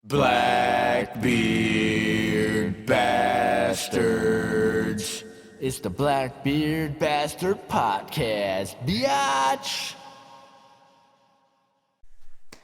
Blackbeard Bastards. It's the Blackbeard Bastard Podcast, biatch.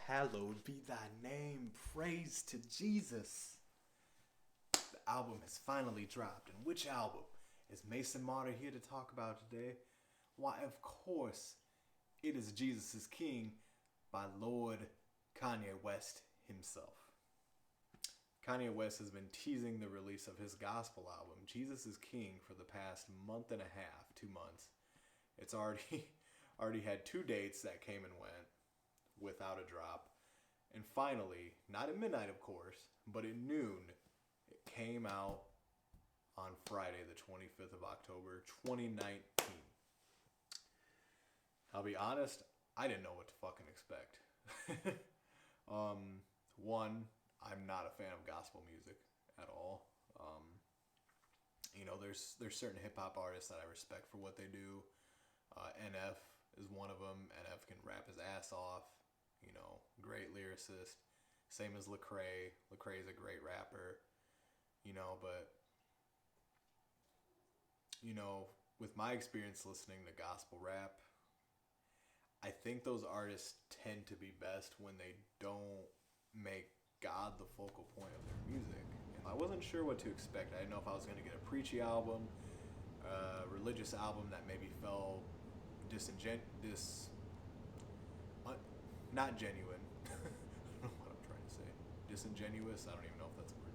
Hallowed be thy name, praise to Jesus. The album has finally dropped, and which album is Mvson Mvrtyr here to talk about today? Why, of course, it is Jesus is King by Lord Kanye West himself. Kanye West has been teasing the release of his gospel album, Jesus is King, for the past month and a half, 2 months. It's already had 2 dates that came and went without a drop. And finally, not at midnight of course, but at noon, it came out on Friday the 25th of October, 2019. I'll be honest, I didn't know what to fucking expect. One, I'm not a fan of gospel music at all. There's certain hip-hop artists that I respect for what they do. NF is one of them. NF can rap his ass off. Great lyricist. Same as Lecrae. Lecrae is a great rapper. But with my experience listening to gospel rap, I think those artists tend to be best when they don't make God the focal point of their music. I wasn't sure what to expect. I didn't know if I was going to get a preachy album, a religious album that maybe felt not genuine. I don't know what I'm trying to say. Disingenuous? I don't even know if that's a word.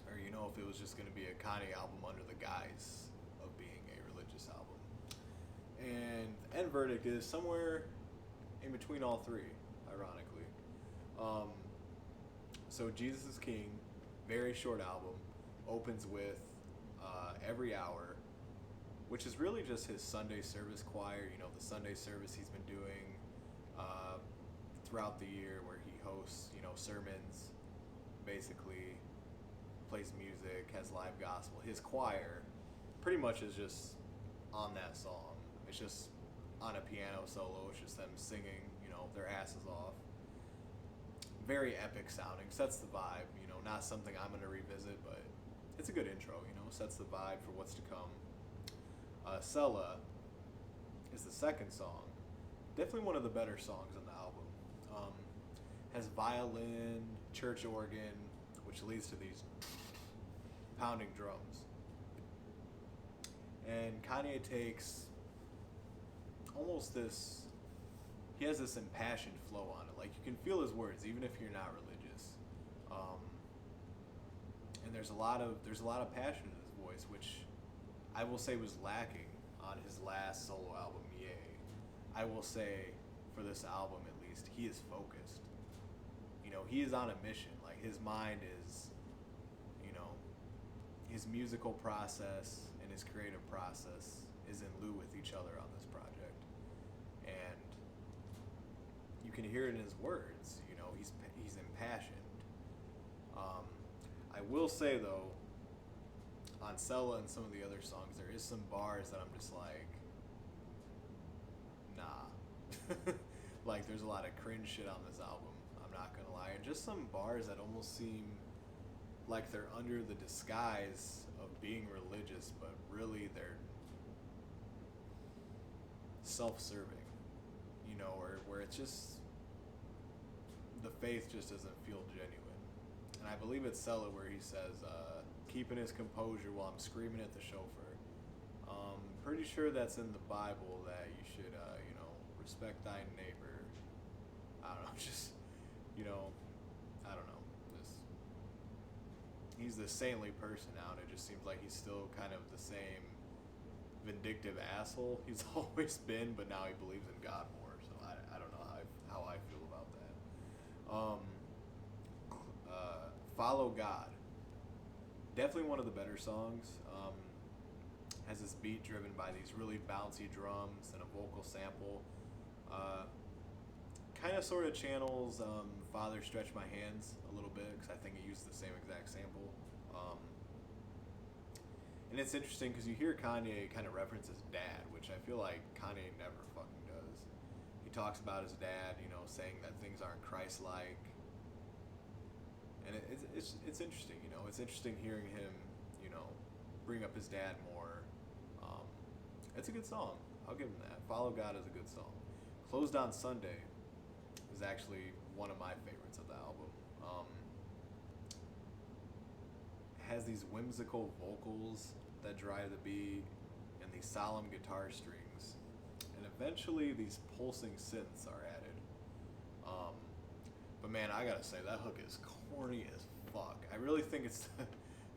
Or if it was just going to be a Kanye album under the guise of being a religious album. And the end verdict is somewhere in between all three, ironically. So Jesus is King, very short album, opens with Every Hour, which is really just his Sunday service choir, the Sunday service he's been doing throughout the year, where he hosts, sermons, basically plays music, has live gospel. His choir pretty much is just on that song. It's just on a piano solo. It's just them singing, their asses off. Very epic sounding, sets the vibe, not something I'm going to revisit, but it's a good intro, sets the vibe for what's to come. Sella is the second song. Definitely one of the better songs on the album. Has violin, church organ, which leads to these pounding drums. And Kanye takes almost this, he has this impassioned flow on it. Like, you can feel his words even if you're not religious. And there's a lot of passion in his voice, which I will say was lacking on his last solo album, Yay. I will say, for this album at least, he is focused. He is on a mission. Like, his mind is, his musical process and his creative process is in lieu with each other on this project. And you can hear it in his words, he's impassioned. I will say though, on Sella and some of the other songs, there is some bars that I'm just like, nah. Like, there's a lot of cringe shit on this album, I'm not gonna lie. And just some bars that almost seem like they're under the disguise of being religious, but really they're self-serving, where it's just, the faith just doesn't feel genuine. And I believe it's Sella where he says, keeping his composure while I'm screaming at the chauffeur. Pretty sure that's in the Bible that you should, respect thy neighbor. I don't know, just, I don't know. He's this saintly person now, and it just seems like he's still kind of the same vindictive asshole he's always been, but now he believes in God more. So I don't know how I feel about that. Follow God. Definitely one of the better songs. Has this beat driven by these really bouncy drums and a vocal sample. Kind of sort of channels Father Stretch My Hands a little bit, because I think it used the same exact sample. And it's interesting because you hear Kanye kind of reference his dad, which I feel like Kanye never fucking does. He talks about his dad, saying that things aren't Christ-like, and it's interesting. It's interesting hearing him, bring up his dad more. Um, it's a good song. I'll give him that. Follow God is a good song. Closed on Sunday is actually one of my favorites of the album. Has these whimsical vocals that drive the beat and these solemn guitar strings, and eventually these pulsing synths are added. But man, I gotta say that hook is corny as fuck. I really think it's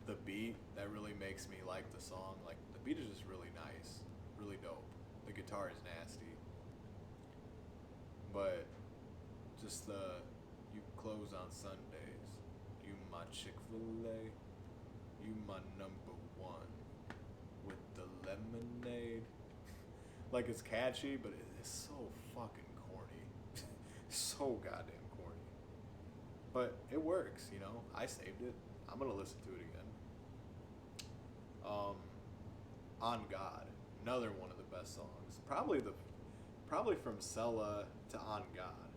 the beat that really makes me like the song. Like, the beat is just really nice, really dope. The guitar is nasty, but just you close on Sundays, you my Chick-fil-A, you my number one with the lemonade. Like, it's catchy, but it is so fucking corny. So goddamn corny. But it works, I saved it. I'm gonna listen to it again. On God, another one of the best songs. Probably from Sella to On God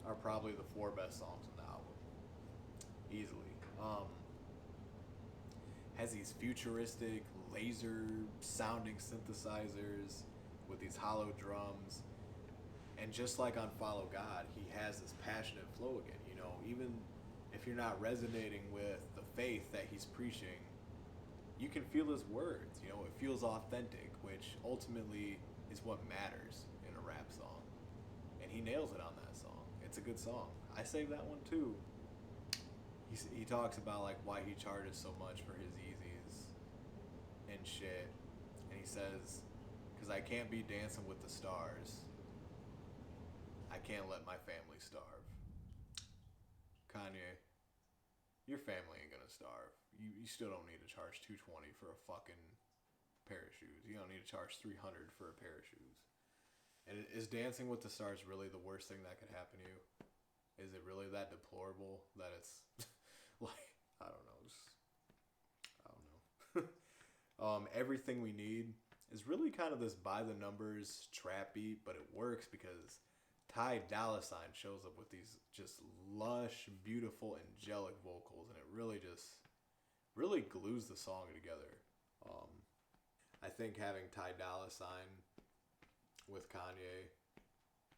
are probably the 4 best songs on the album. Easily. Has these futuristic laser sounding synthesizers with these hollow drums, and just like on Follow God, he has this passionate flow again. Even if you're not resonating with the faith that he's preaching, you can feel his words. It feels authentic, which ultimately is what matters in a rap song, and he nails it on that song. It's a good song. I saved that one too. He talks about like why he charges so much for his Yeezys and shit, and he says, "Cause I can't be dancing with the stars. I can't let my family starve." Kanye, your family ain't gonna starve. You still don't need to charge $220 for a fucking pair of shoes. You don't need to charge $300 for a pair of shoes. And is Dancing with the Stars really the worst thing that could happen to you? Is it really that deplorable that it's like, I don't know. Everything We Need is really kind of this by the numbers trap beat, but it works because Ty Dolla $ign shows up with these just lush, beautiful, angelic vocals, and it really glues the song together. I think having Ty Dolla $ign with Kanye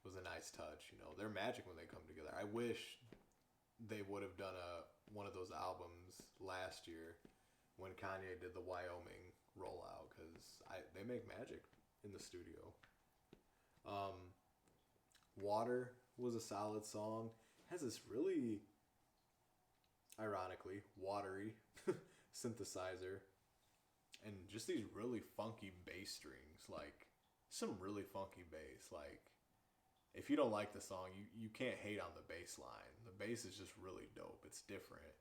was a nice touch. They're magic when they come together. I wish they would have done one of those albums last year when Kanye did the Wyoming rollout, because they make magic in the studio. Water was a solid song. It has this really, ironically, watery synthesizer, and just these really funky bass strings. Like, some really funky bass. Like, if you don't like the song, you can't hate on the bass line. The bass is just really dope. It's different.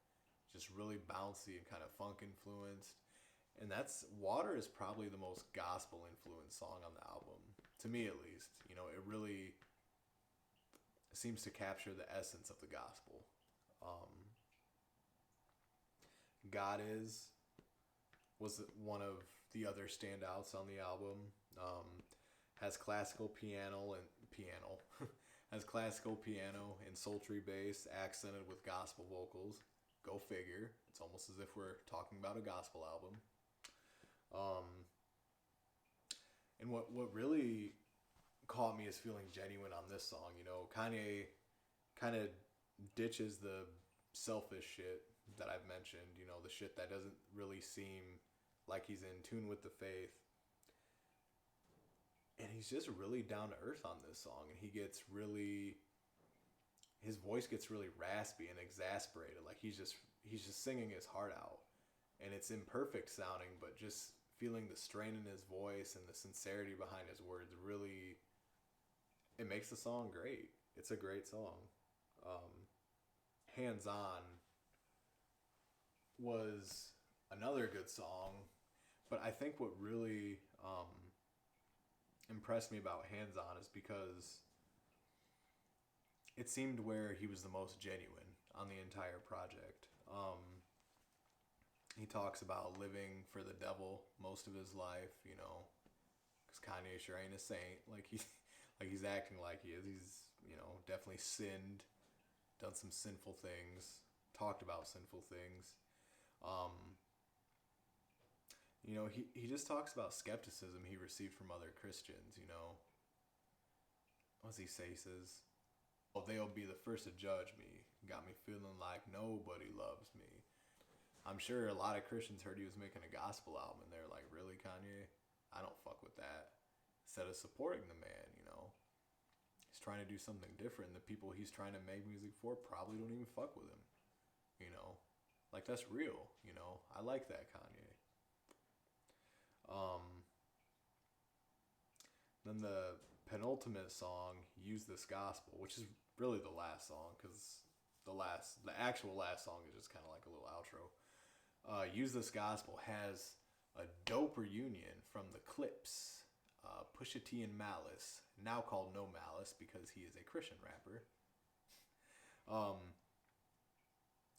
Just really bouncy and kind of funk influenced. And Water is probably the most gospel influenced song on the album. To me, at least. It really seems to capture the essence of the gospel. God was one of the other standouts on the album. Has classical piano has classical piano and sultry bass accented with gospel vocals. Go figure. It's almost as if we're talking about a gospel album. And what really caught me is feeling genuine on this song. Kanye kind of ditches the selfish shit that I've mentioned, the shit that doesn't really seem like he's in tune with the faith. And he's just really down to earth on this song, and his voice gets really raspy and exasperated. Like, he's just singing his heart out, and it's imperfect sounding, but just feeling the strain in his voice and the sincerity behind his words really, it makes the song great. It's a great song. Hands On was another good song, but I think what really impressed me about Hands On is because it seemed where he was the most genuine on the entire project. He talks about living for the devil most of his life, because Kanye sure ain't a saint like Like he's acting like he is. He's, you know, definitely sinned, done some sinful things, talked about sinful things. Um, you know, he just talks about skepticism he received from other Christians, you know. What does he say? He says, "Oh, they'll be the first to judge me. Got me feeling like nobody loves me." I'm sure a lot of Christians heard he was making a gospel album and they're like, "Really, Kanye? I don't fuck with that." Instead of supporting the man, you know. He's trying to do something different. The people he's trying to make music for probably don't even fuck with him, you know. Like, that's real, you know. I like that, Kanye. Um, then the penultimate song, "Use This Gospel," which is really the last song, because the actual last song is just kind of like a little outro. "Use This Gospel" has a dope reunion from the Clips, Pusha T and Malice, now called No Malice because he is a Christian rapper.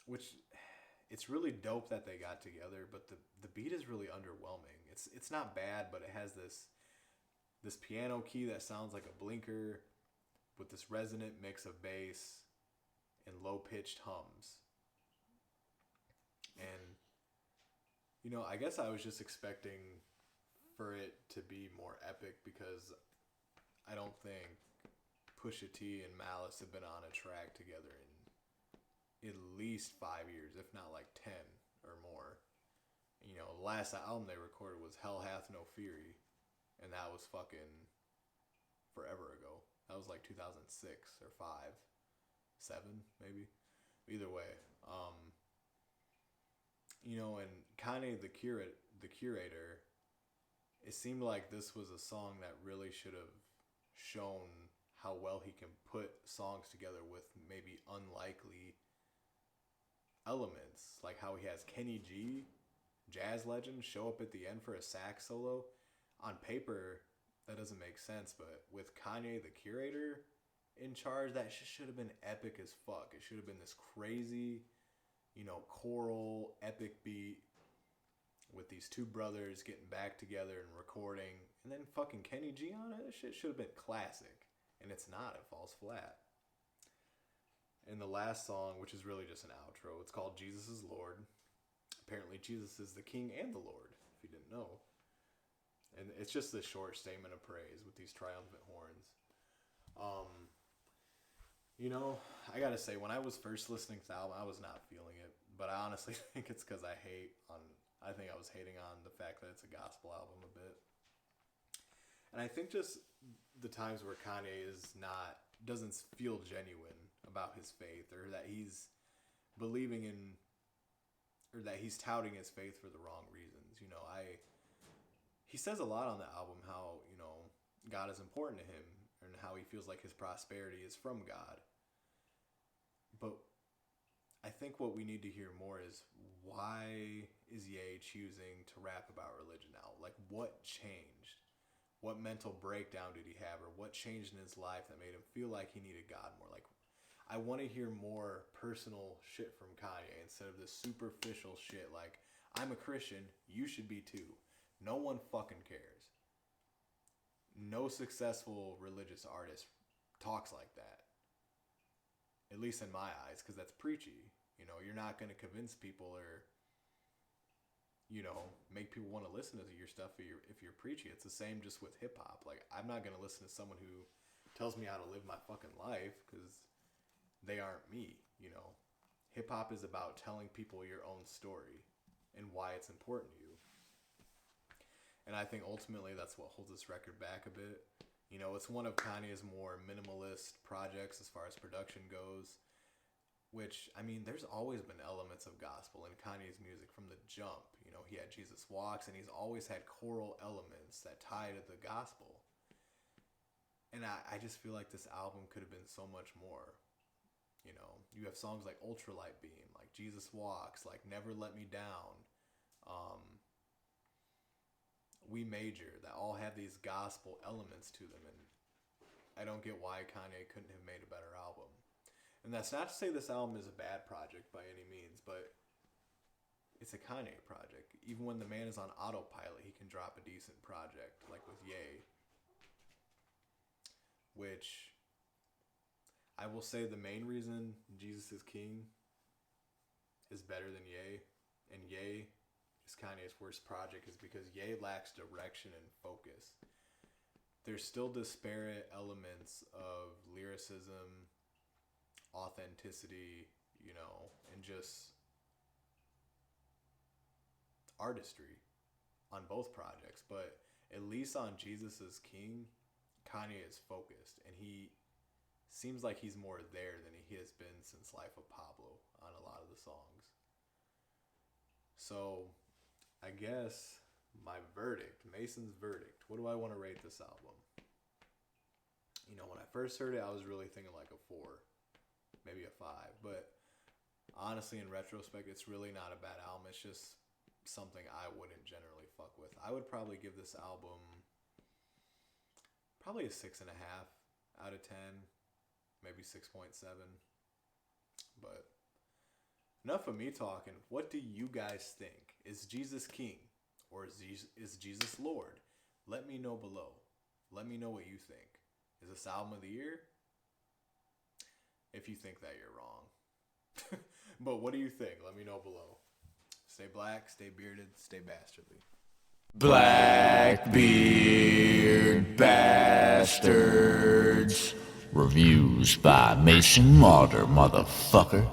Which, it's really dope that they got together, but the beat is really underwhelming. It's not bad, but it has this piano key that sounds like a blinker with this resonant mix of bass and low-pitched hums. And, you know, I guess I was just expecting for it to be more epic because I don't think Pusha T and Malice have been on a track together in at least 5 years, if not like 10 or more. You know, the last album they recorded was Hell Hath No Fury, and that was fucking forever ago. That was like 2006 or 5, 7 maybe. Either way, you know, and Kanye the curator, it seemed like this was a song that really should have shown how well he can put songs together with maybe unlikely elements, like how he has Kenny G, jazz legend, show up at the end for a sax solo. On paper, that doesn't make sense, but with Kanye the curator in charge, that should have been epic as fuck. It should have been this crazy, you know, choral epic beat with these two brothers getting back together and recording, and then fucking Kenny G on it. That shit should have been classic, and it's not. It falls flat. And the last song, which is really just an outro, it's called "Jesus is Lord." Apparently Jesus is the King and the Lord, if you didn't know. And it's just this short statement of praise with these triumphant horns. You know, I gotta say, when I was first listening to the album, I was not feeling it. But I honestly think it's because I think I was hating on the fact that it's a gospel album a bit. And I think just the times where Kanye doesn't feel genuine about his faith, or that he's believing in, or that he's touting his faith for the wrong reasons. You know, he says a lot on the album how, you know, God is important to him and how he feels like his prosperity is from God. But I think what we need to hear more is, why is Ye choosing to rap about religion now? Like, what changed? What mental breakdown did he have, or what changed in his life that made him feel like he needed God more? Like, I want to hear more personal shit from Kanye instead of this superficial shit like, "I'm a Christian, you should be too." No one fucking cares. No successful religious artist talks like that. At least in my eyes, because that's preachy. You know, you're not going to convince people or, you know, make people want to listen to your stuff if you're preachy. It's the same just with hip-hop. Like, I'm not going to listen to someone who tells me how to live my fucking life, because they aren't me, you know. Hip-hop is about telling people your own story and why it's important to you. And I think ultimately that's what holds this record back a bit. You know, it's one of Kanye's more minimalist projects as far as production goes. Which, I mean, there's always been elements of gospel in Kanye's music from the jump. You know, he had Jesus Walks, and he's always had choral elements that tie to the gospel. And I just feel like this album could have been so much more. You know, you have songs like Ultralight Beam, like Jesus Walks, like Never Let Me Down, We Major, that all have these gospel elements to them. And I don't get why Kanye couldn't have made a better album. And that's not to say this album is a bad project by any means, but it's a Kanye project. Even when the man is on autopilot, he can drop a decent project, like with Ye. which I will say the main reason Jesus is King is better than Ye, and Ye is Kanye's worst project is because Ye lacks direction and focus. There's still disparate elements of lyricism, authenticity, and just artistry on both projects. But at least on Jesus is King, Kanye is focused, and he seems like he's more there than he has been since Life of Pablo on a lot of the songs. So I guess my verdict, Mvson's verdict, what do I want to rate this album? When I first heard it, I was really thinking like a 4, maybe a 5. But honestly, in retrospect, it's really not a bad album. It's just something I wouldn't generally fuck with. I would probably give this album probably a 6.5 out of 10, maybe 6.7. But enough of me talking. What do you guys think? Is Jesus King or is Jesus Lord? Let me know below. Let me know what you think. Is this album of the year? If you think that, you're wrong. But what do you think? Let me know below. Stay black, stay bearded, stay bastardly. Blackbeard Bastards. Reviews by Mvson Mvrtyr, motherfucker.